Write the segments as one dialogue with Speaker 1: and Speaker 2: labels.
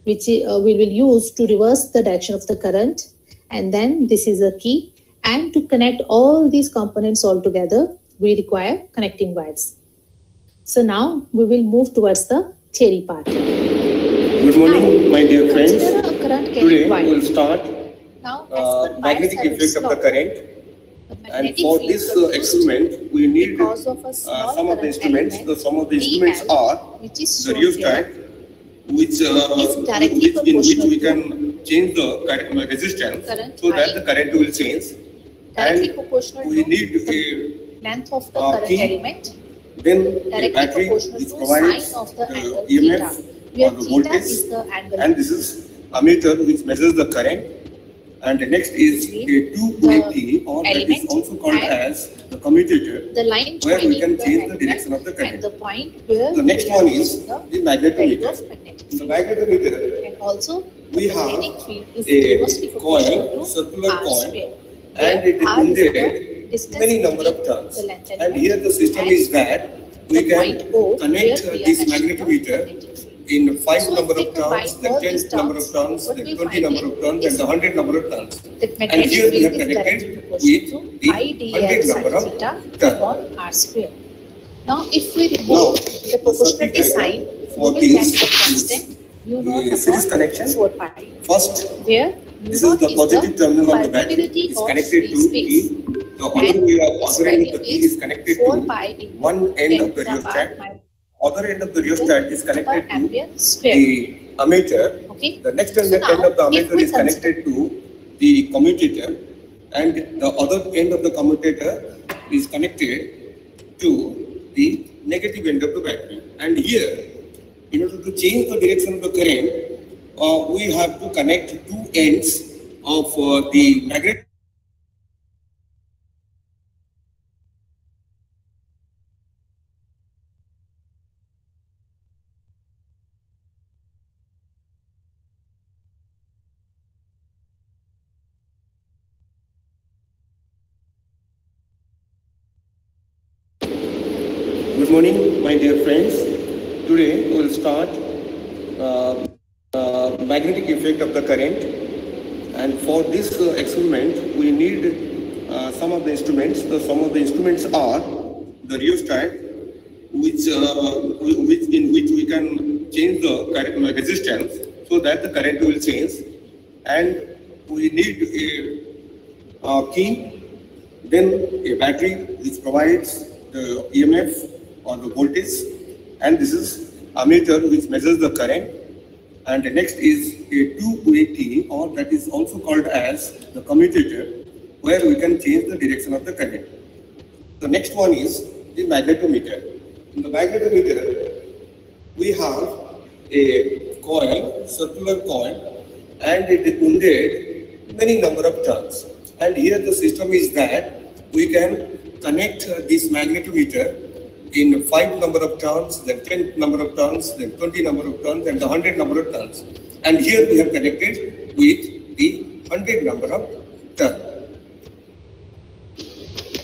Speaker 1: which we will use to reverse the direction of the current. And then this is a key. And to connect all these components all together, we require connecting wires. So now we will move towards the theory part.
Speaker 2: Good morning, my dear friends. Today we will start magnetic effect of the current. And for this experiment, we need some of the instruments. Some of the instruments are the rheostat, in which we can change the resistance so that the current will change. And we need a
Speaker 1: length of the current element.
Speaker 2: Then a battery which provides the EMF or the voltage, and this is ammeter which measures the current. And the next is a 280, or that is also called as the commutator, where we can change the direction of the current. The next one is the magnetometer. In the magnetometer,
Speaker 1: and also
Speaker 2: we have a coil, circular coil, and it is wounded many number of turns. And here the system is that we can connect this magnetometer in 5 number of turns, then 10 number of turns, then 20 number of turns, and the 100 number of turns. And here we have connected with the 100 number of turns.
Speaker 1: Now, if we remove the proportionality sign,
Speaker 2: for this series connection, first, this is the positive terminal of the battery is connected to key. The other end of the key is connected to one end of the rheostat. Other end of the rheostat is connected to the ammeter.
Speaker 1: Okay.
Speaker 2: The next end of the ammeter is connected to the commutator, and the other end of the commutator is connected to the negative end of the battery. And here, in order to change the direction of the current, we have to connect two ends of the magnet. Good morning, my dear friends. Today we will start magnetic effect of the current. And for this experiment, we need some of the instruments. Some of the instruments are the rheostat, in which we can change the current resistance so that the current will change. And we need a key, then a battery which provides the EMF or the voltage, and this is ammeter which measures the current. And the next is a 280, or that is also called as the commutator, where we can change the direction of the current. The next one is the magnetometer. In the magnetometer, we have a coil, circular coil, and it is wounded many number of turns. And here the system is that we can connect this magnetometer in 5 number of turns, then 10 number of turns, then 20 number of turns, and the 100 number of turns. And here we have connected with the 100 number of turns.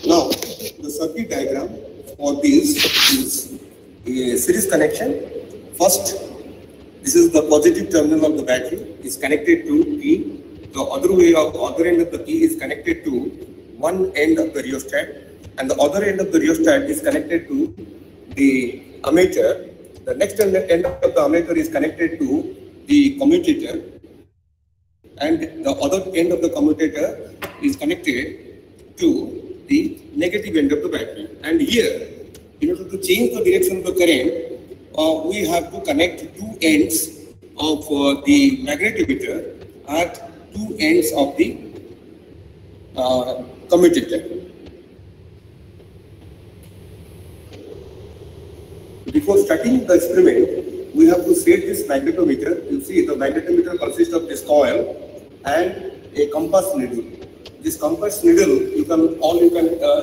Speaker 2: Now, the circuit diagram for this is a series connection. First, this is the positive terminal of the battery is connected to key. The other end of the key is connected to one end of the rheostat, and the other end of the rheostat is connected to the ammeter. The next end of the ammeter is connected to the commutator, and the other end of the commutator is connected to the negative end of the battery. And here, in order to change the direction of the current, we have to connect two ends of the magnetometer at two ends of the commutator. Before starting the experiment, we have to set this magnetometer. You see, the magnetometer consists of this coil and a compass needle. This compass needle, you can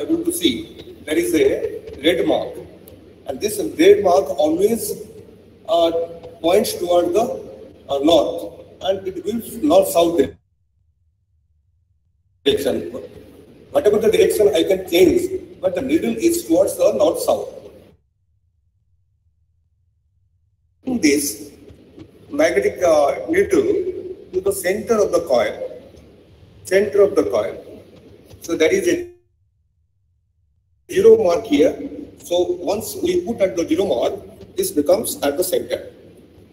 Speaker 2: able to see there is a red mark, and this red mark always points toward the north, and it gives north-south direction. Whatever the direction I can change, but the needle is towards the north-south. This magnetic magnetic needle to the center of the coil. Center of the coil. So that is a 0 mark here. So once we put at the 0 mark, this becomes at the center.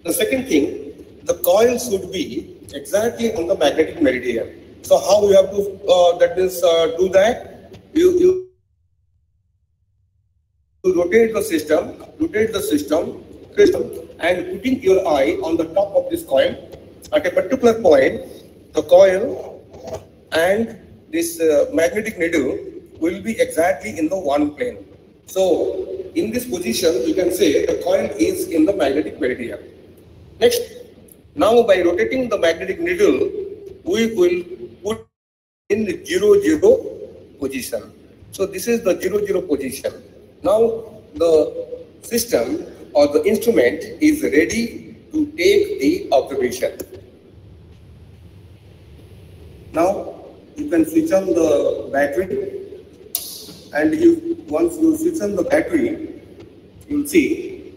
Speaker 2: The second thing, the coil should be exactly on the magnetic meridian. So how we have to do that? You rotate the system, and putting your eye on the top of this coil. At a particular point, the coil and this magnetic needle will be exactly in the one plane. So in this position, you can say the coil is in the magnetic meridian. Next, now by rotating the magnetic needle, we will put in the 0, 0 position. So this is the 0, 0 position. Now the system or the instrument is ready to take the observation. Now you can switch on the battery, and once you switch on the battery, you will see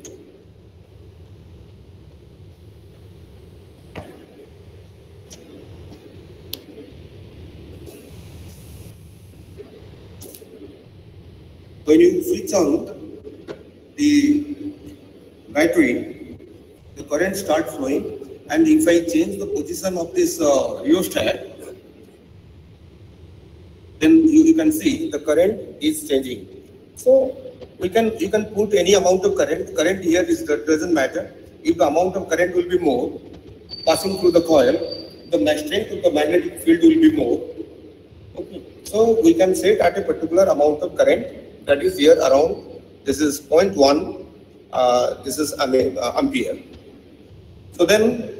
Speaker 2: when you switch on the battery, the current starts flowing, and if I change the position of this rheostat, then you can see the current is changing. So you can put any amount of current. Current here doesn't matter. If the amount of current will be more passing through the coil, the strength of the magnetic field will be more. Okay. So we can set at a particular amount of current that is here around. This is 0.1. This is ampere. So then.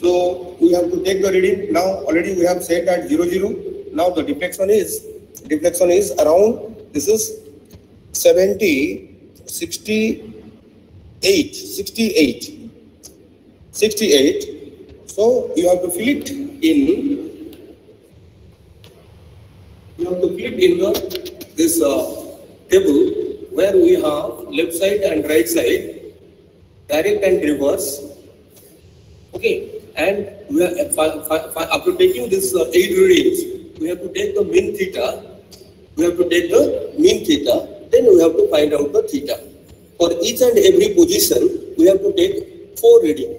Speaker 2: So we have to take the reading. Now already we have set at 0, 0. Now the deflection is around, this is 70, 68. So you have to fill it in. You have to fill it in this table where we have left side and right side, direct and reverse. Okay. And we are, after taking this 8 readings, we have to take the mean theta. Then we have to find out the theta. For each and every position, we have to take 4 readings.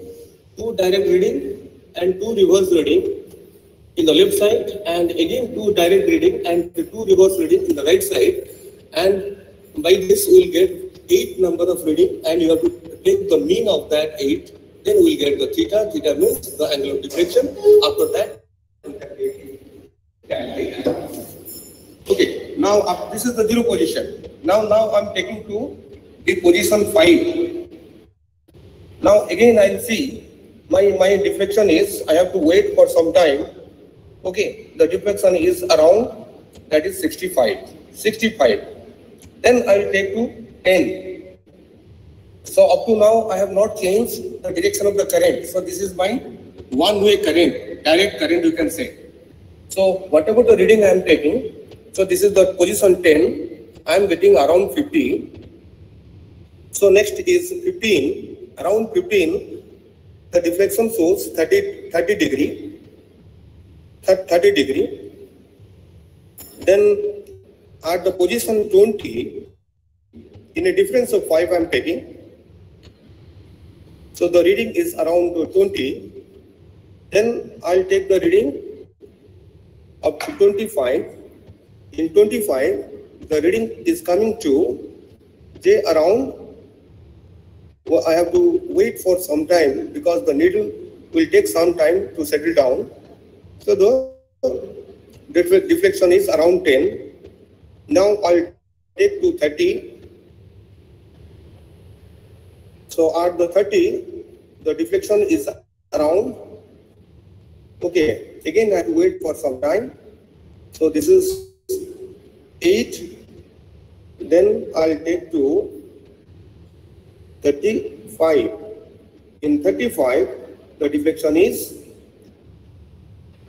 Speaker 2: 2 direct reading and 2 reverse reading in the left side, and again 2 direct reading and 2 reverse reading in the right side. And by this we will get 8 number of reading, and you have to take the mean of that 8. Then we will get the theta. Theta means the angle of deflection. After that, okay. Now this is the 0 position. Now I'm taking to the position 5. Now again I will see my deflection is, I have to wait for some time. Okay, the deflection is around, that is 65. Then I will take to 10. So up to now, I have not changed the direction of the current. So this is my one-way current, direct current you can say. So whatever the reading I am taking, so this is the position 10, I am getting around 50. So next is 15, around 15, the deflection shows 30 degree. Then at the position 20, in a difference of 5 I am taking. So the reading is around 20. Then I'll take the reading up to 25. In 25, the reading is coming to say around. Well, I have to wait for some time because the needle will take some time to settle down. So the deflection is around 10. Now I'll take to 30. So at the 30, the deflection is around. Okay, again I have to wait for some time. So this is 8. Then I'll take to 35. In 35, the deflection is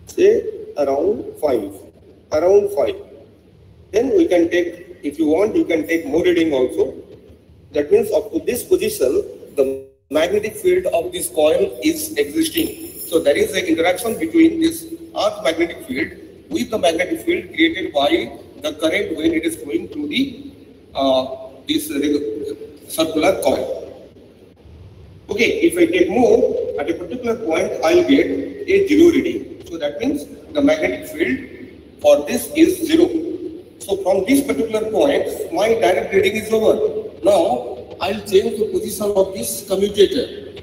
Speaker 2: say around 5. Then we can take, if you want, you can take more reading also. That means up to this position, the magnetic field of this coil is existing. So there is an interaction between this earth magnetic field with the magnetic field created by the current when it is flowing through the this circular coil. Okay, if I take more, at a particular point, I'll get a zero reading. So that means the magnetic field for this is 0. So from this particular point, my direct reading is over. Now, I'll change the position of this commutator.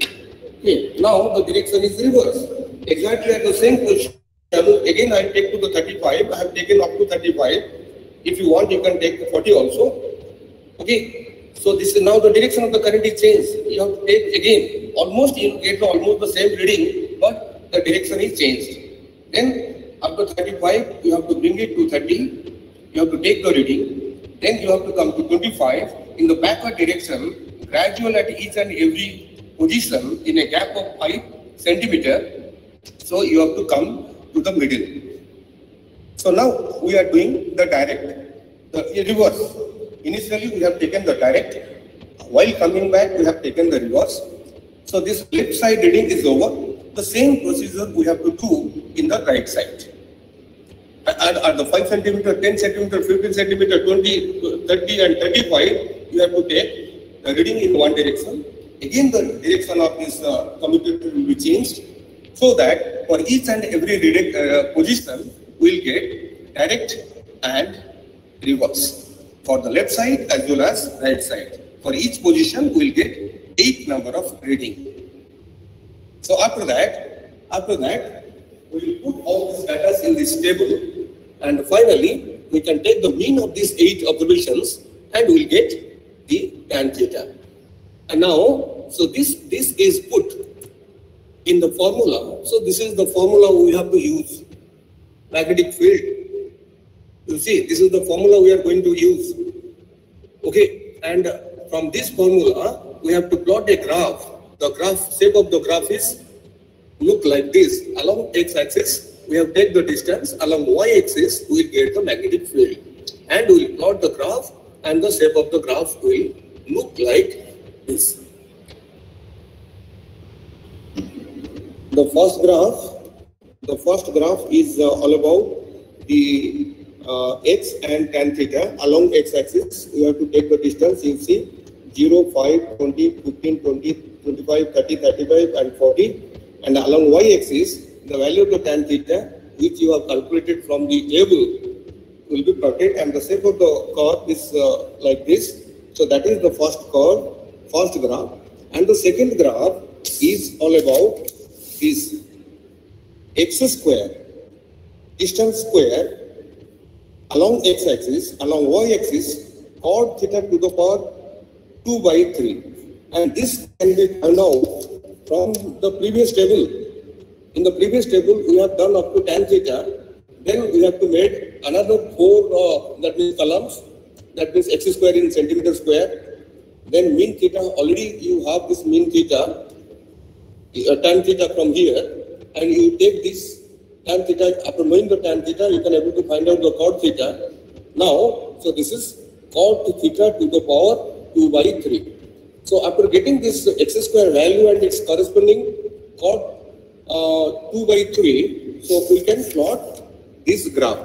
Speaker 2: Okay, now the direction is reverse. Exactly at the same position, again I'll take to the 35. I have taken up to 35. If you want, you can take the 40 also. Okay. So this is now the direction of the current is changed. You have to take again, almost you get almost the same reading, but the direction is changed. Then after 35, you have to bring it to 30. You have to take the reading. Then you have to come to 25 in the backward direction, gradual at each and every position in a gap of 5 centimeter. So you have to come to the middle. So now we are doing the direct, the reverse. Initially, we have taken the direct. While coming back, we have taken the reverse. So this left side reading is over. The same procedure we have to do in the right side. At the 5 centimeter, 10 centimeter, 15 centimeter, 20, 30 and 35, you have to take the reading in one direction. Again, the direction of this commutator will be changed so that for each and every position, we will get direct and reverse. For the left side as well as right side. For each position, we will get 8 number of reading. So after that, we will put all these data in this table, and finally, we can take the mean of these 8 observations, and we will get the tan theta. And now, so this is put in the formula. So this is the formula we have to use. Magnetic field. You see, this is the formula we are going to use. Okay, and from this formula, we have to plot a graph. The graph, shape of the graph is look like this. Along x-axis, we have take the distance. Along y-axis, we will get the magnetic field. And we will plot the graph, and the shape of the graph will look like this. The first graph is all about the x and tan theta. Along x-axis, we have to take the distance. You see 0, 5, 20, 15, 20, 25, 30, 35 and 40. And along y-axis, the value of the tan theta, which you have calculated from the table, will be plotted, and the shape of the curve is like this. So that is the first curve, first graph. And the second graph is all about this x square, distance square, along x-axis, along y-axis, cot theta to the power 2 by 3. And this can be found out from the previous table. In the previous table, we have done up to tan theta. Then we have to make another 4, that means columns, that means x square in centimeter square. Then mean theta, already you have this mean theta, tan theta from here, and you take this tan theta. After knowing the tan theta, you can able to find out the cot theta. Now, so this is cot theta to the power 2 by 3. So after getting this x square value and its corresponding cot 2 by 3, so we can plot this graph.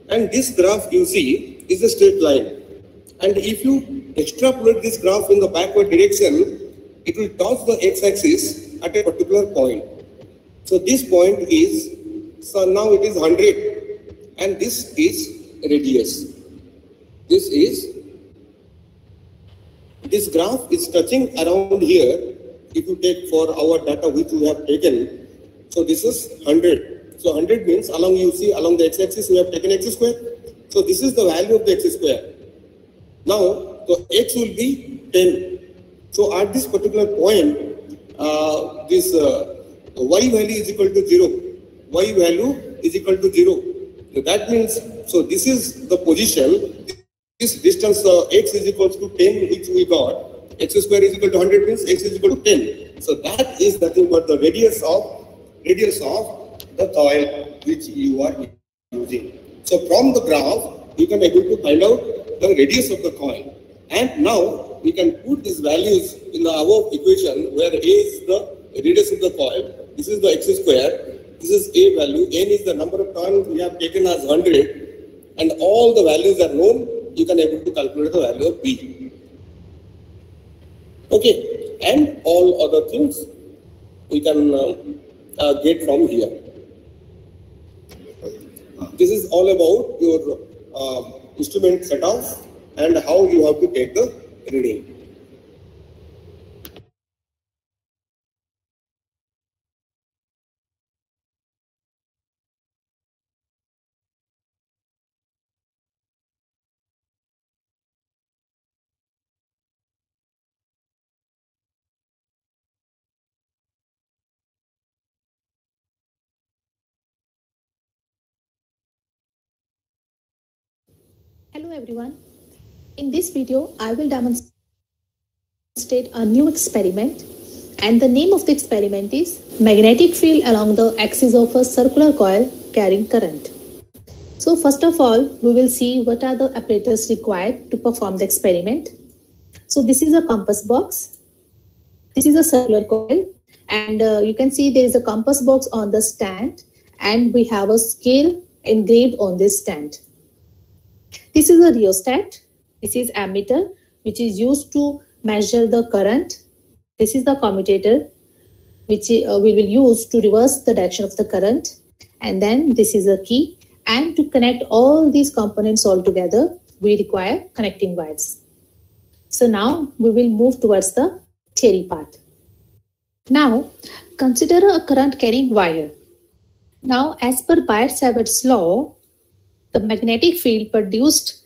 Speaker 2: And this graph you see is a straight line. And if you extrapolate this graph in the backward direction, it will touch the x-axis at a particular point. So this point is, so now it is 100, and this is radius. This graph is touching around here. If you take for our data which we have taken, so this is 100. So 100 means along, you see along the x-axis we have taken x square. So this is the value of the x square. Now the x will be 10. So at this particular point, this y value is equal to 0. Y value is equal to 0. So that means, so this is the position. This distance x is equal to 10, which we got. X square is equal to 100 means x is equal to 10. So that is nothing but the radius of the coil which you are using. So from the graph, you can able to find out the radius of the coil. And now we can put these values in the above equation where A is the radius of the coil, this is the x square, this is A value, n is the number of turns we have taken as 100, and all the values are known. You can able to calculate the value of B. Okay, and all other things we can get from here. This is all about your instrument setup and how you have to take the reading.
Speaker 1: Hello everyone. In this video, I will demonstrate a new experiment, and the name of the experiment is magnetic field along the axis of a circular coil carrying current. So first of all, we will see what are the apparatus required to perform the experiment. So this is a compass box. This is a circular coil, and you can see there is a compass box on the stand, and we have a scale engraved on this stand. This is a rheostat. This is ammeter, which is used to measure the current. This is the commutator, which we will use to reverse the direction of the current. And then this is a key. And to connect all these components all together, we require connecting wires. So now we will move towards the theory part. Now, consider a current carrying wire. Now, as per Biot-Savart's law, the magnetic field produced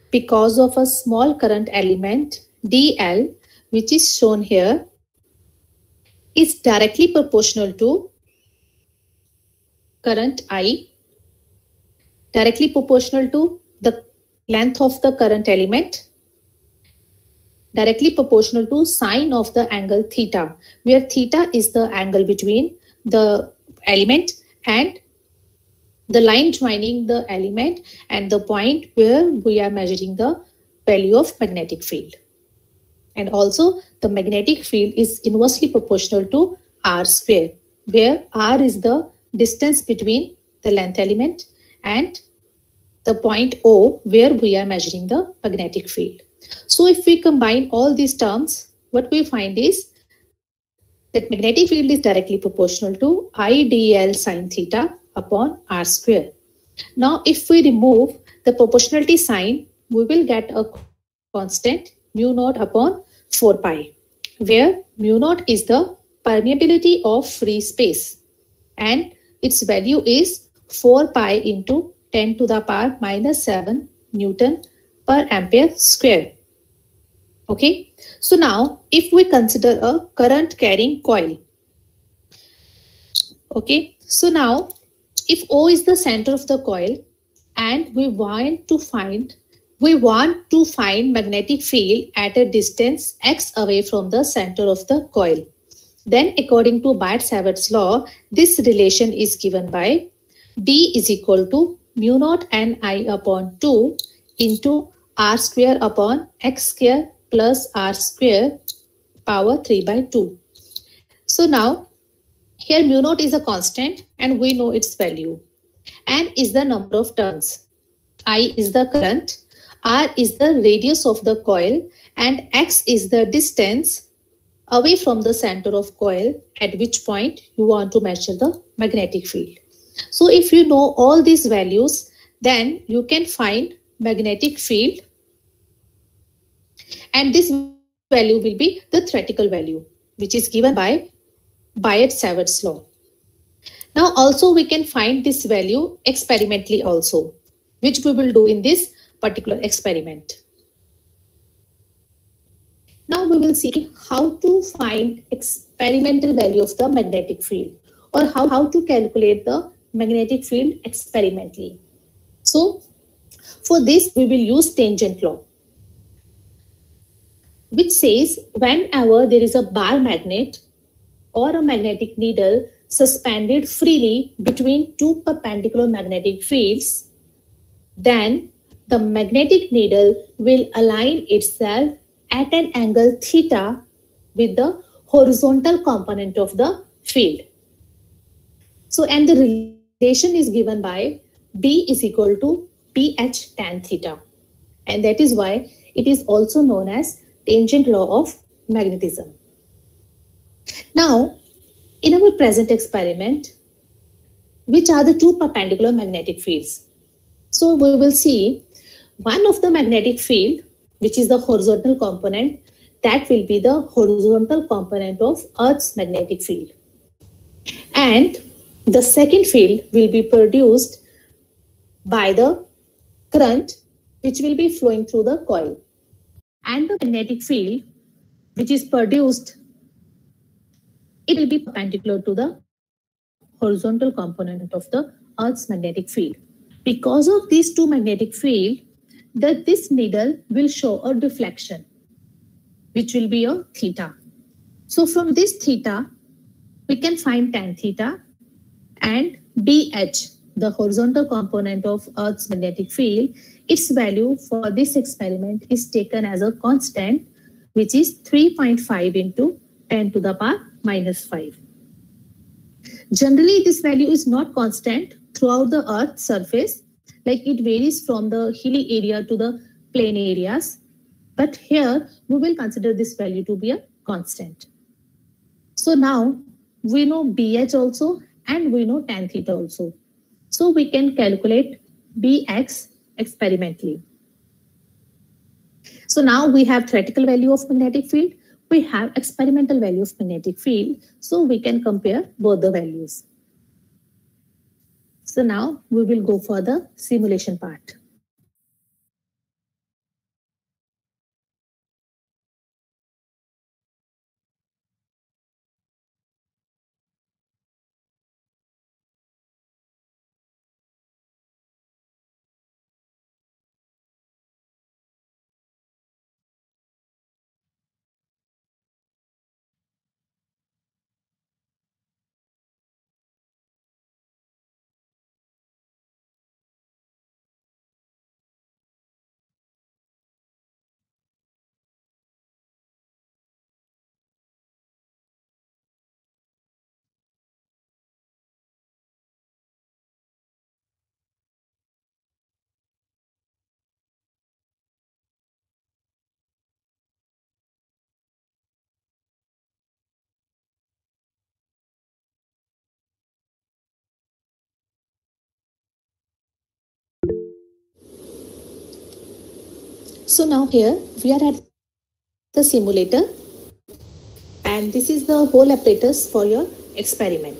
Speaker 1: because of a small current element dl, which is shown here, is directly proportional to current I, directly proportional to the length of the current element, directly proportional to sine of the angle theta, where theta is the angle between the element and the line joining the element and the point where we are measuring the value of magnetic field. And also the magnetic field is inversely proportional to r square, where r is the distance between the length element and the point O where we are measuring the magnetic field. So if we combine all these terms, what we find is that magnetic field is directly proportional to I dl sine theta upon r square. Now, if we remove the proportionality sign, we will get a constant mu naught upon 4 pi, where mu naught is the permeability of free space and its value is 4 pi into 10 to the power minus 7 Newton per ampere square. Okay, so now if we consider a current carrying coil, okay, so now if O is the center of the coil and we want to find magnetic field at a distance x away from the center of the coil, then according to Biot-Savart's law, this relation is given by B is equal to mu naught Ni upon 2 into r square upon x square plus r square power 3 by 2. So now here mu naught is a constant and we know its value. N is the number of turns. I is the current. R is the radius of the coil and X is the distance away from the center of coil at which point you want to measure the magnetic field. So if you know all these values, then you can find magnetic field, and this value will be the theoretical value, which is given by Biot-Savart's law. Now also we can find this value experimentally also, which we will do in this particular experiment. Now we will see how to find experimental value of the magnetic field, or how to calculate the magnetic field experimentally. So for this we will use tangent law, which says whenever there is a bar magnet or a magnetic needle suspended freely between two perpendicular magnetic fields, then the magnetic needle will align itself at an angle theta with the horizontal component of the field. So, and the relation is given by B is equal to BH tan theta. And that is why it is also known as tangent law of magnetism. Now, in our present experiment, which are the two perpendicular magnetic fields? So we will see one of the magnetic field, which is the horizontal component, that will be the horizontal component of Earth's magnetic field. And the second field will be produced by the current which will be flowing through the coil. And the magnetic field which is produced, it will be perpendicular to the horizontal component of the Earth's magnetic field. Because of these two magnetic field, this needle will show a deflection, which will be a theta. So from this theta, we can find tan theta, and BH, the horizontal component of Earth's magnetic field, its value for this experiment is taken as a constant, which is 3.5 into 10 to the power minus 5. Generally, this value is not constant throughout the Earth's surface, like it varies from the hilly area to the plain areas. But here, we will consider this value to be a constant. So now, we know BH also, and we know tan theta also. So we can calculate BX experimentally. So now we have theoretical value of magnetic field, we have experimental value of magnetic field, so we can compare both the values. So now we will go for the simulation part. So now here we are at the simulator, and this is the whole apparatus for your experiment.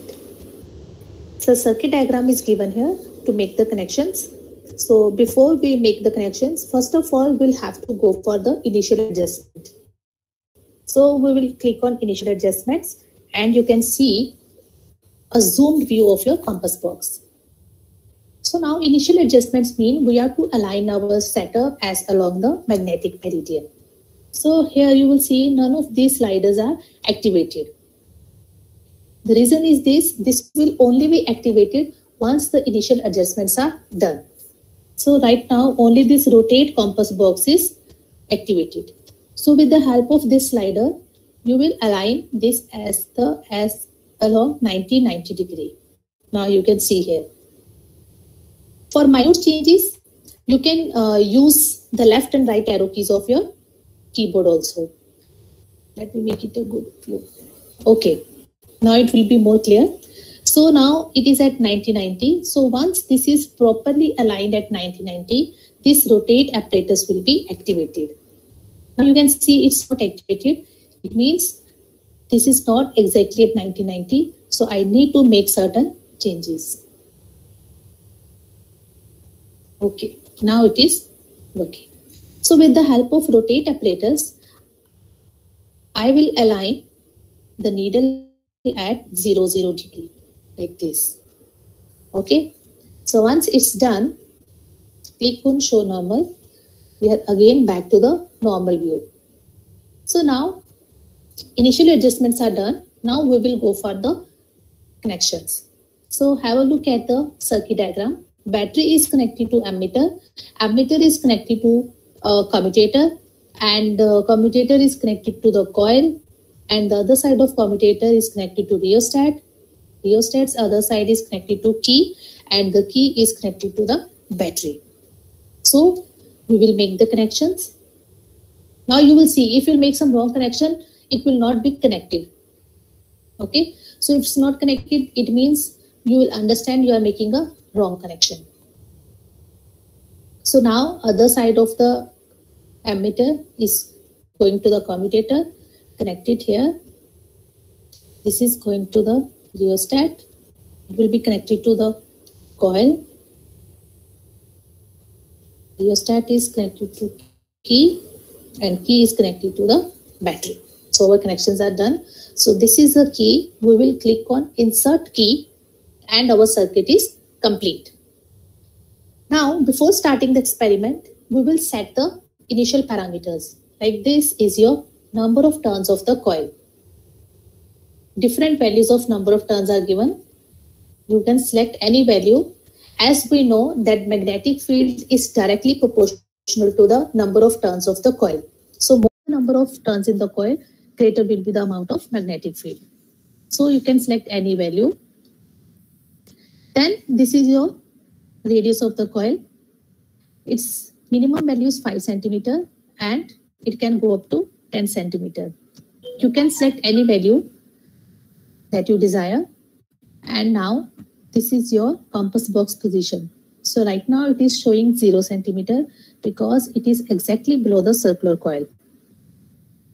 Speaker 1: So circuit diagram is given here to make the connections. So before we make the connections, first of all, we'll have to go for the initial adjustment. So we will click on initial adjustments, and you can see a zoomed view of your compass box. So now initial adjustments mean we have to align our setup as along the magnetic meridian. So here you will see none of these sliders are activated. The reason is this will only be activated once the initial adjustments are done. So right now only this rotate compass box is activated. So with the help of this slider, you will align this as along 90 degree. Now you can see here. For minute changes, you can use the left and right arrow keys of your keyboard also. Let me make it a good view. Okay, now it will be more clear. So now it is at 90. So once this is properly aligned at 90, this rotate apparatus will be activated. Now you can see it's not activated. It means this is not exactly at 90. So I need to make certain changes. Okay, now it is working. So with the help of rotate apparatus, I will align the needle at 00 degree like this. Okay, so once it's done, click on show normal. We are again back to the normal view. So now initial adjustments are done. Now we will go for the connections. So have a look at the circuit diagram. Battery is connected to ammeter. Ammeter is connected to commutator, and the commutator is connected to the coil, and the other side of commutator is connected to rheostat. Rheostat's other side is connected to key, and the key is connected to the battery. So we will make the connections. Now you will see, if you make some wrong connection, it will not be connected. Okay, so if it's not connected, it means you will understand you are making a wrong connection. So now other side of the ammeter is going to the commutator, connected here. This is going to the rheostat. It will be connected to the coil. Rheostat is connected to key, and key is connected to the battery. So our connections are done. So this is the key. We will click on insert key and our circuit is complete. Now, before starting the experiment, we will set the initial parameters. Like this is your number of turns of the coil. Different values of number of turns are given. You can select any value. As we know that magnetic field is directly proportional to the number of turns of the coil. So more number of turns in the coil, greater will be the amount of magnetic field. So you can select any value. Then this is your radius of the coil. Its minimum value is 5 centimeter and it can go up to 10 centimeter. You can select any value that you desire. And now this is your compass box position. So right now it is showing 0 centimeter because it is exactly below the circular coil.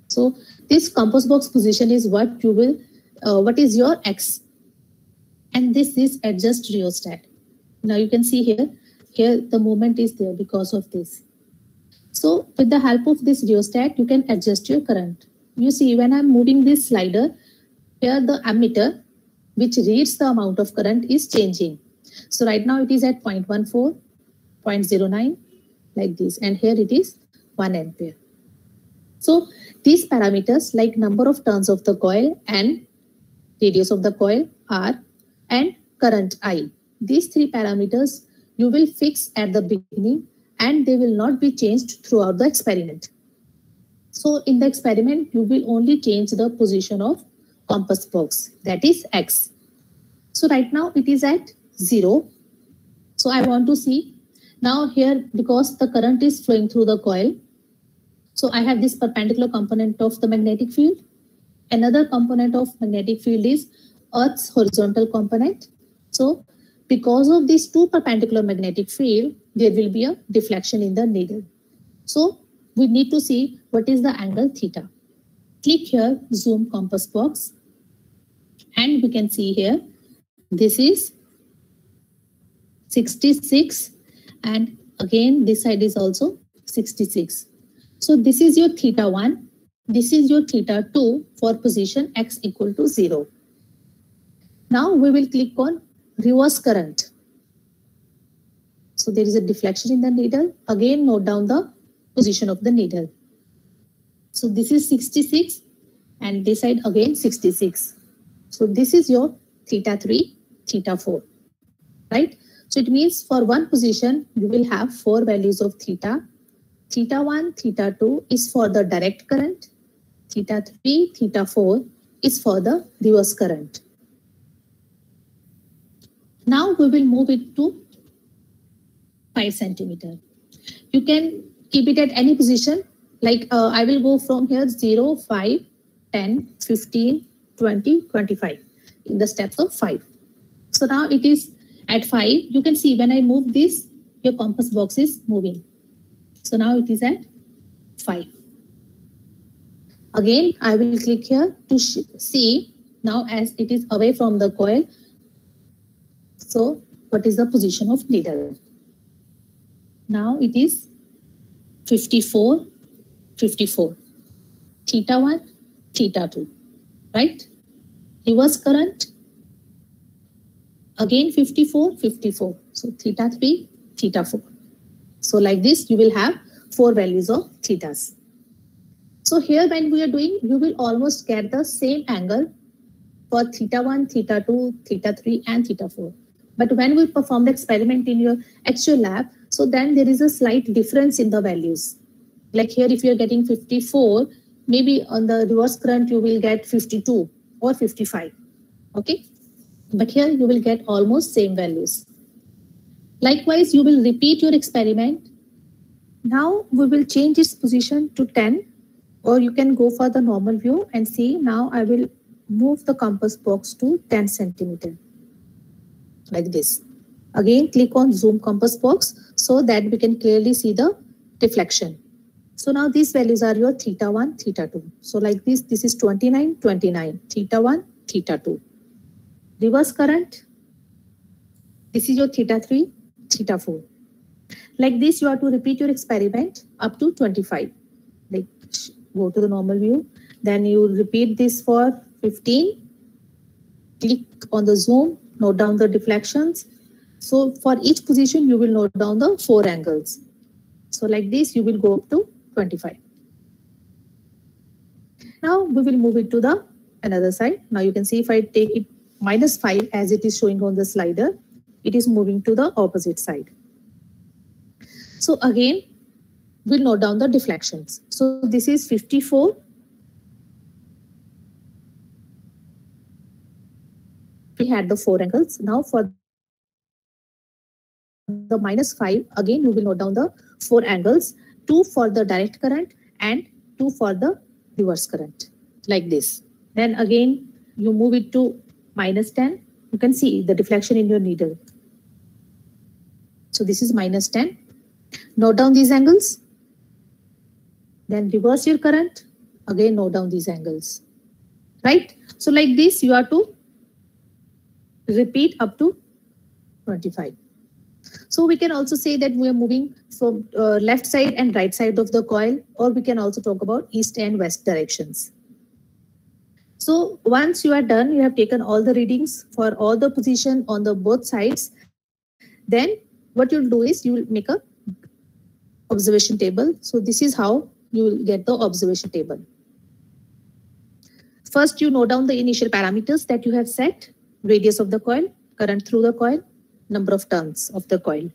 Speaker 1: So this compass box position is what you will, what is your X. And this is adjust rheostat. Now you can see here the movement is there because of this. So with the help of this rheostat, you can adjust your current. You see when I'm moving this slider, here the ammeter, which reads the amount of current, is changing. So right now it is at 0.14, 0.09, like this. And here it is 1 ampere. So these parameters like number of turns of the coil and radius of the coil R and current I. These three parameters you will fix at the beginning and they will not be changed throughout the experiment. So in the experiment, you will only change the position of compass box, that is X. So right now it is at 0. So I want to see now here because the current is flowing through the coil. So I have this perpendicular component of the magnetic field. Another component of magnetic field is Earth's horizontal component. So because of these two perpendicular magnetic field, there will be a deflection in the needle. So we need to see what is the angle theta. Click here, zoom compass box. And we can see here, this is 66. And again, this side is also 66. So this is your theta 1. This is your theta 2 for position X equal to 0. Now we will click on reverse current. So there is a deflection in the needle. Again, note down the position of the needle. So this is 66 and this side again 66. So this is your theta 3, theta 4, right? So it means for one position, you will have 4 values of theta. Theta 1, theta 2 is for the direct current. Theta 3, theta 4 is for the reverse current. Now we will move it to 5 centimeter. You can keep it at any position. Like I will go from here 0, 5, 10, 15, 20, 25 in the steps of 5. So now it is at 5. You can see when I move this, your compass box is moving. So now it is at 5. Again, I will click here to see now as it is away from the coil. So what is the position of needle? Now it is 54, 54. Theta 1, theta 2, right? Reverse current. Again 54, 54. So theta 3, theta 4. So like this, you will have 4 values of thetas. So here when we are doing, you will almost get the same angle for theta 1, theta 2, theta 3 and theta 4. But when we perform the experiment in your actual lab, so then there is a slight difference in the values. Like here, if you're getting 54, maybe on the reverse current, you will get 52 or 55. Okay. But here you will get almost same values. Likewise, you will repeat your experiment. Now we will change its position to 10, or you can go for the normal view and see. Now I will move the compass box to 10 centimeter like this. Again, click on zoom compass box so that we can clearly see the deflection. So now these values are your theta 1, theta 2. So like this is 29, 29, theta 1, theta 2. Reverse current, this is your theta 3, theta 4. Like this, you have to repeat your experiment up to 25. Like go to the normal view. Then you repeat this for 15. Click on the zoom, note down the deflections. So for each position, you will note down the 4 angles. So like this, you will go up to 25. Now we will move it to the another side. Now you can see if I take it -5 as it is showing on the slider, it is moving to the opposite side. So again, we'll note down the deflections. So this is 54. We had the 4 angles. Now for the -5, again, we will note down the 4 angles, 2 for the direct current and 2 for the reverse current, like this. Then again, you move it to -10. You can see the deflection in your needle. So this is -10. Note down these angles. Then reverse your current. Again, note down these angles. Right? So like this, you have to repeat up to 25. So we can also say that we are moving from left side and right side of the coil, or we can also talk about east and west directions. So once you are done, you have taken all the readings for all the position on the both sides. Then what you'll do is you will make a observation table. So this is how you will get the observation table. First, you note down the initial parameters that you have set: radius of the coil, current through the coil, number of turns of the coil.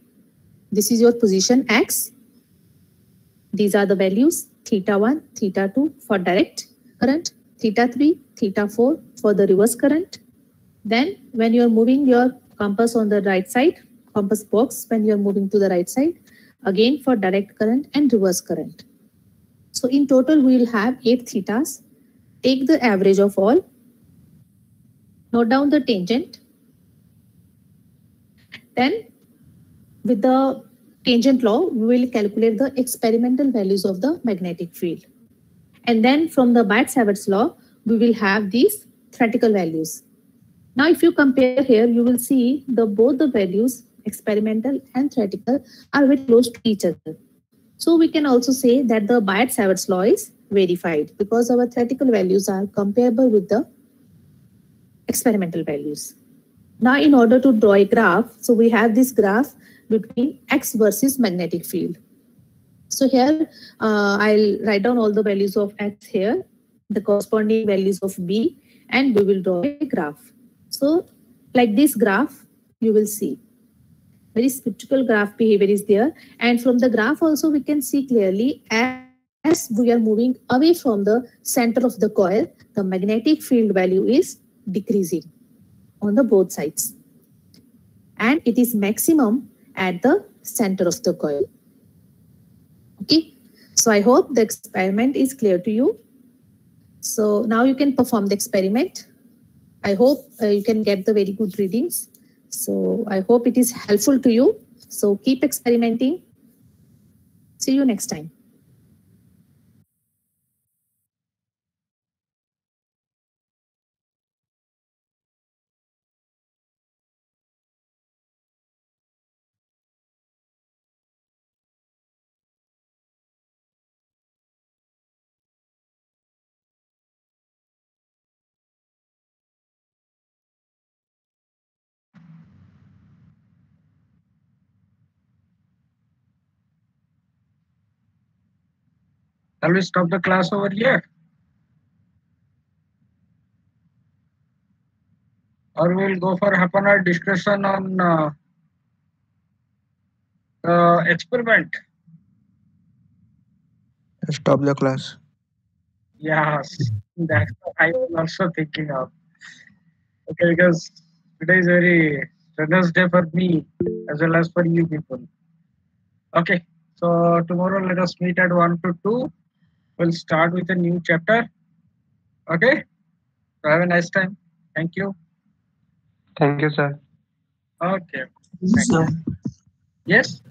Speaker 1: This is your position X. These are the values: theta 1, theta 2 for direct current, theta 3, theta 4 for the reverse current. Then when you are moving your compass on the right side, compass box, when you are moving to the right side, again for direct current and reverse current. So in total, we will have 8 thetas. Take the average of all. Note down the tangent. Then with the tangent law, we will calculate the experimental values of the magnetic field. And then from the Biot-Savart's law, we will have these theoretical values. Now, if you compare here, you will see both the values, experimental and theoretical, are very close to each other. So we can also say that the Biot-Savart's law is verified because our theoretical values are comparable with the experimental values. Now, in order to draw a graph, so we have this graph between X versus magnetic field. So here, I'll write down all the values of X here, the corresponding values of B, and we will draw a graph. So like this graph, you will see very symmetrical graph behavior is there. And from the graph also, we can see clearly as we are moving away from the center of the coil, the magnetic field value is decreasing on the both sides. And it is maximum at the center of the coil. Okay, so I hope the experiment is clear to you. So now you can perform the experiment. I hope you can get the very good readings. So I hope it is helpful to you. So keep experimenting. See you next time.
Speaker 3: Shall we stop the class over here? Or we'll go for half an hour discussion on the experiment.
Speaker 4: Stop the class.
Speaker 3: Yes, that's what I was also thinking of. Okay, because today is very strenuous day for me as well as for you people. Okay, so tomorrow let us meet at 1 to 2. We'll start with a new chapter. Okay, so have a nice time. Thank you.
Speaker 5: Thank you, sir.
Speaker 3: Okay, thank you. Yes.